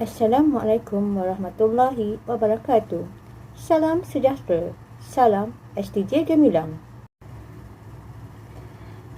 Assalamualaikum warahmatullahi wabarakatuh. Salam sejahtera. Salam STJ Gemilang.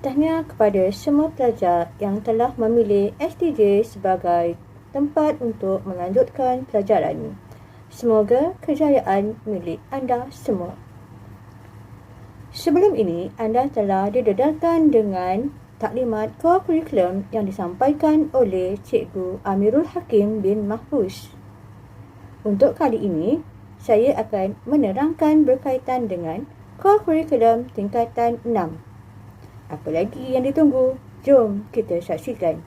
Tahniah kepada semua pelajar yang telah memilih STJ sebagai tempat untuk melanjutkan pelajaran. Semoga kejayaan milik anda semua. Sebelum ini, anda telah didedarkan dengan taklimat core curriculum yang disampaikan oleh Cikgu Amirul Hakim bin Mahfuz. Untuk kali ini, saya akan menerangkan berkaitan dengan core curriculum tingkatan 6. Apa lagi yang ditunggu? Jom kita saksikan.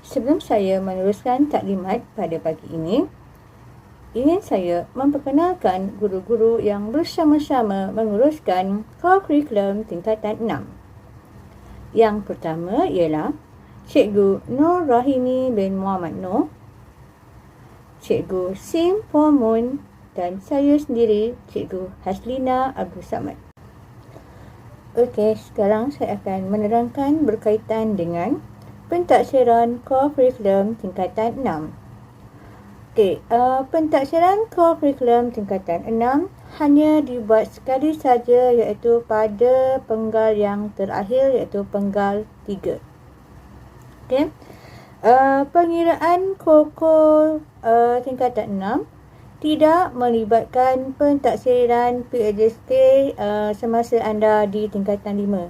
Sebelum saya meneruskan taklimat pada pagi ini, ingin saya memperkenalkan guru-guru yang bersama-sama menguruskan core curriculum tingkatan 6. Yang pertama ialah Cikgu Nur Rahimi bin Muhammad Nur, Cikgu Sim Pomun dan saya sendiri, Cikgu Haslina Abdul Samad. Okey, sekarang saya akan menerangkan berkaitan dengan pentaksiran core curriculum tingkatan 6. Okey, pentaksiran core curriculum tingkatan 6 hanya dibuat sekali saja, iaitu pada penggal yang terakhir, iaitu penggal 3. Okey. Pengiraan KOKO tingkatan 6 tidak melibatkan pentaksiran PHSK semasa anda di tingkatan 5.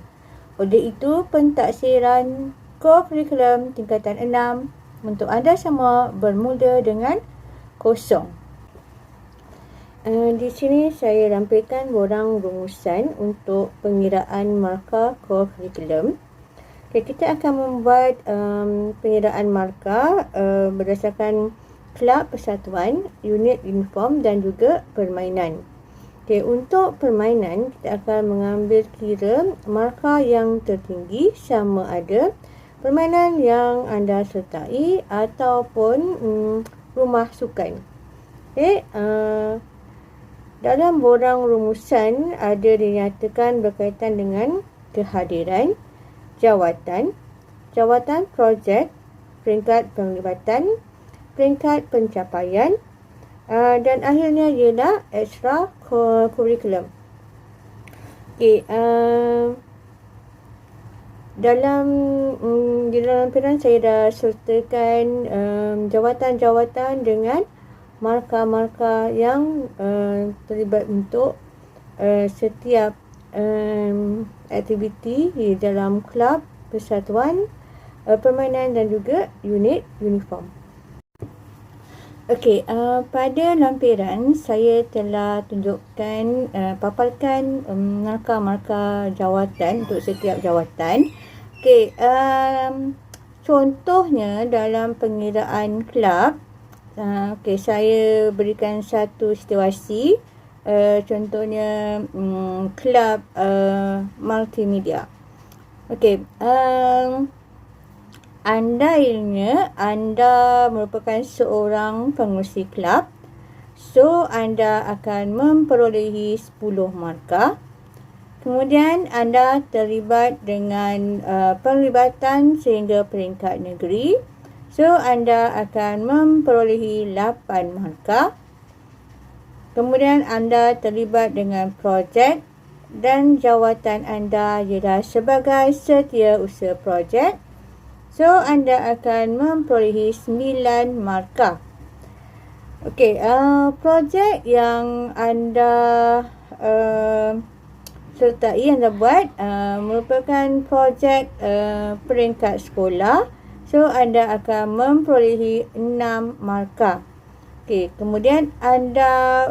Oleh itu, pentaksiran core curriculum tingkatan 6 untuk anda semua bermula dengan kosong. Di sini saya lampirkan borang rumusan untuk pengiraan markah core curriculum. Okay, kita akan membuat pengiraan markah berdasarkan kelab persatuan, unit uniform dan juga permainan. Okay, untuk permainan, kita akan mengambil kira markah yang tertinggi sama ada permainan yang anda sertai ataupun rumah sukan. Okay, dalam borang rumusan ada dinyatakan berkaitan dengan kehadiran, jawatan projek, peringkat penglibatan, peringkat pencapaian dan akhirnya ialah extra curriculum. Okay, di dalam lampiran saya dah sertakan jawatan-jawatan dengan markah-markah yang terlibat untuk setiap aktiviti di dalam kelab, persatuan, permainan dan juga unit uniform. Okey, pada lampiran saya telah tunjukkan, paparkan markah-markah jawatan untuk setiap jawatan. Okey, contohnya dalam pengiraan kelab, okey, saya berikan satu situasi, contohnya kelab multimedia. Okey, andainya anda merupakan seorang pengurusi kelab, so anda akan memperolehi 10 markah. Kemudian anda terlibat dengan penglibatan sehingga peringkat negeri, so anda akan memperolehi 8 markah. Kemudian anda terlibat dengan projek dan jawatan anda ialah sebagai setiausaha projek, so anda akan memperolehi 9 markah. Okey, projek yang anda sertai, anda buat merupakan projek peringkat sekolah, so anda akan memperolehi 6 markah. Okey, kemudian anda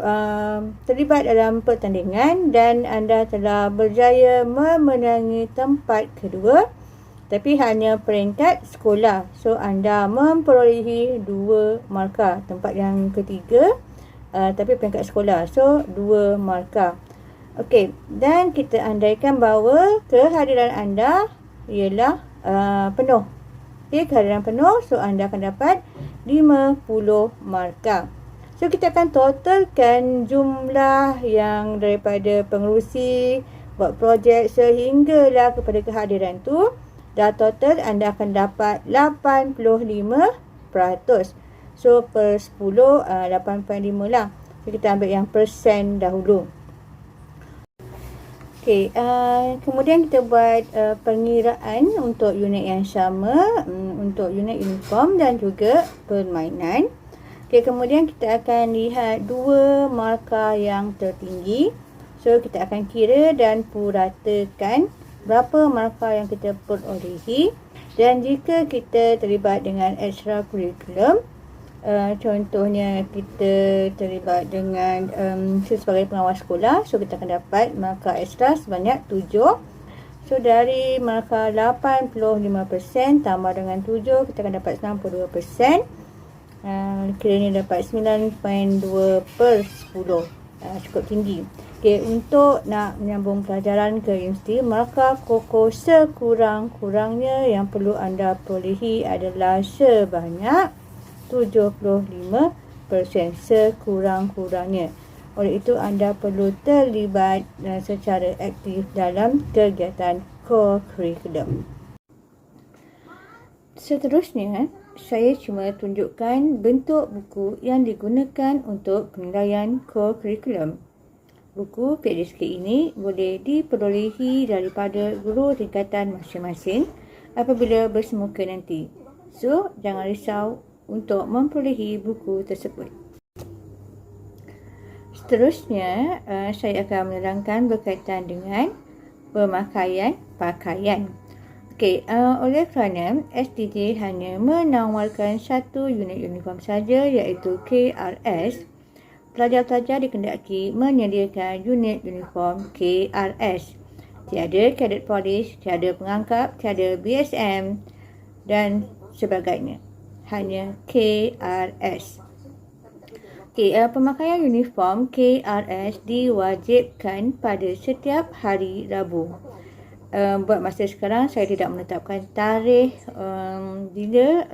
terlibat dalam pertandingan dan anda telah berjaya memenangi tempat kedua, tapi hanya peringkat sekolah, so anda memperolehi 2 markah. Tempat yang ketiga, tapi peringkat sekolah, so 2 markah. Okey, dan kita andaikan bahawa kehadiran anda ialah penuh. Okey, kehadiran penuh, so anda akan dapat 50 markah. So kita akan totalkan jumlah yang daripada pengerusi buat projek sehinggalah kepada kehadiran tu. Dah total anda akan dapat 85 So, per 10, 8.5 lah. So, kita ambil yang persen dahulu. Okey, kemudian kita buat pengiraan untuk unit yang sama, untuk unit uniform dan juga permainan. Okey, kemudian kita akan lihat dua markah yang tertinggi. So, kita akan kira dan puratakan berapa markah yang kita perolehi. Dan jika kita terlibat dengan extracurriculum, contohnya kita terlibat dengan sebagai pengawas sekolah, so kita akan dapat markah ekstra sebanyak 7. So dari markah 85% tambah dengan 7, kita akan dapat 92%. Kiranya dapat 9.2 per 10. Cukup tinggi. Okay, untuk nak menyambung pelajaran ke universiti, markah KOKO sekurang-kurangnya yang perlu anda perolehi adalah sebanyak 75% sekurang-kurangnya. Oleh itu, anda perlu terlibat secara aktif dalam kegiatan core curriculum. Seterusnya, saya cuma tunjukkan bentuk buku yang digunakan untuk penilaian core curriculum. Buku PhDSK ini boleh diperolehi daripada guru tingkatan masing-masing apabila bersemuka nanti. So, jangan risau untuk memperolehi buku tersebut. Seterusnya, saya akan menerangkan berkaitan dengan pemakaian pakaian. Okey, oleh kerana SDJ hanya menawarkan satu unit uniform saja, iaitu KRS, pelajar-pelajar dikendaki menyediakan unit uniform KRS. Tiada cadet police, tiada pengangkap, tiada BSM dan sebagainya. Hanya KRS. Okay, pemakaian uniform KRS diwajibkan pada setiap hari Rabu. Buat masa sekarang, saya tidak menetapkan tarikh bila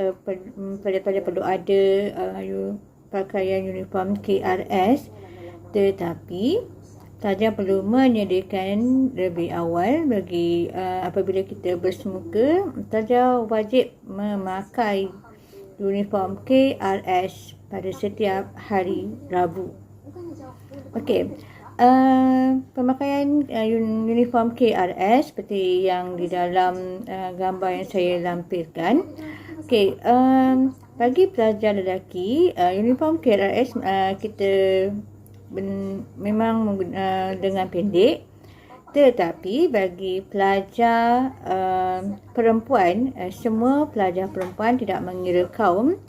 pelajar-pelajar perlu ada pakaian uniform KRS, tetapi pelajar perlu menyediakan lebih awal bagi apabila kita bersemuka, pelajar wajib memakai uniform KRS pada setiap hari Rabu. Okey, pemakaian uniform KRS seperti yang di dalam gambar yang saya lampirkan. Okey, bagi pelajar lelaki, uniform KRS kita memang dengan pendek. Tetapi bagi pelajar perempuan, semua pelajar perempuan tidak mengira kaum,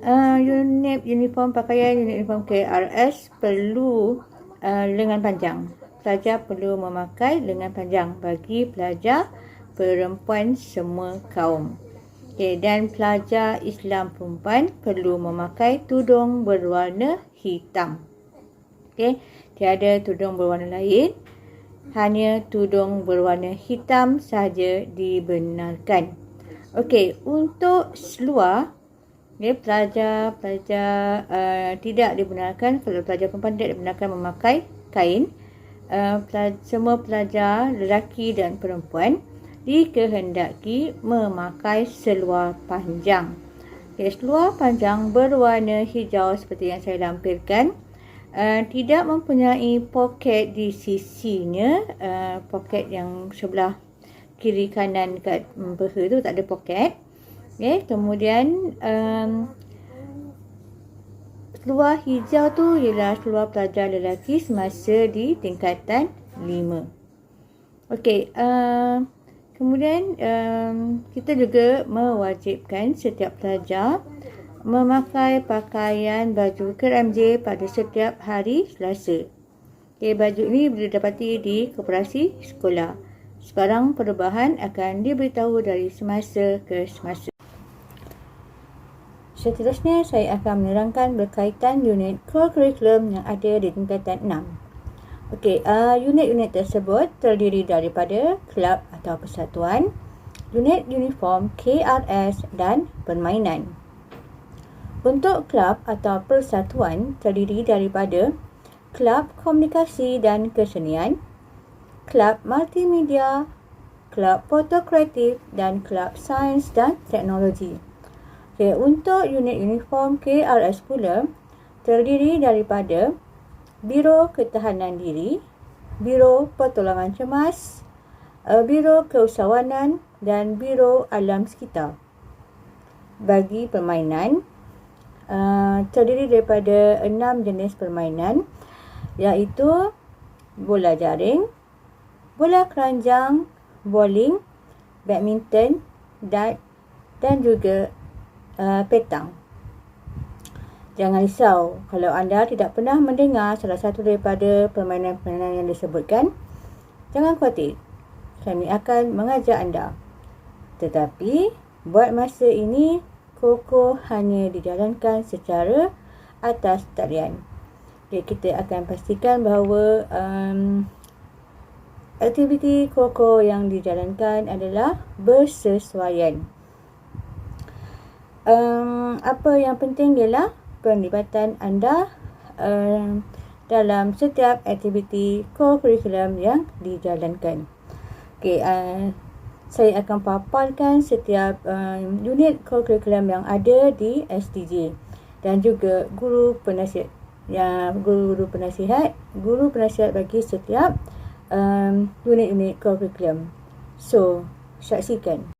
pakaian uniform KRS perlu lengan panjang. Pelajar perlu memakai lengan panjang bagi pelajar perempuan semua kaum. Okay, dan pelajar Islam perempuan perlu memakai tudung berwarna hitam. Okay, tiada tudung berwarna lain. Hanya tudung berwarna hitam sahaja dibenarkan. Okey, untuk seluar, pelajar tidak dibenarkan, kalau pelajar perempuan tidak dibenarkan memakai kain. Semua pelajar lelaki dan perempuan dikehendaki memakai seluar panjang. Okay, seluar panjang berwarna hijau seperti yang saya lampirkan. Tidak mempunyai poket di sisinya, poket yang sebelah kiri kanan kat peha tu tak ada poket. Okay, kemudian seluar hijau tu ialah seluar pelajar lelaki semasa di tingkatan 5. Okey, kemudian kita juga mewajibkan setiap pelajar memakai pakaian baju KMJ pada setiap hari Selasa. Okay, baju ini boleh didapati di koperasi sekolah. Sebarang perubahan akan diberitahu dari semasa ke semasa. Seterusnya, saya akan menerangkan berkaitan unit core curriculum yang ada di tingkatan 6. Okey, unit-unit tersebut terdiri daripada kelab atau persatuan, unit uniform KRS dan permainan. Untuk kelab atau persatuan terdiri daripada kelab komunikasi dan kesenian, kelab multimedia, kelab foto kreatif dan kelab sains dan teknologi. Okay, untuk unit uniform KRS pula terdiri daripada Biro Ketahanan Diri, Biro Pertolongan Cemas, Biro Keusahawanan dan Biro Alam Sekitar. Bagi permainan, terdiri daripada 6 jenis permainan, iaitu bola jaring, bola keranjang, bowling, badminton, dart dan juga petang. Jangan risau kalau anda tidak pernah mendengar salah satu daripada permainan-permainan yang disebutkan. Jangan khawatir, kami akan mengajar anda. Tetapi buat masa ini, Koko hanya dijalankan secara atas talian. Okay, kita akan pastikan bahawa aktiviti Koko yang dijalankan adalah bersesuaian. Apa yang penting ialah penglibatan anda dalam setiap aktiviti co-curriculum yang dijalankan. Okay, saya akan paparkan setiap unit co-curriculum yang ada di STJ dan juga guru penasihat bagi setiap unit-unit co-curriculum. So, saksikan.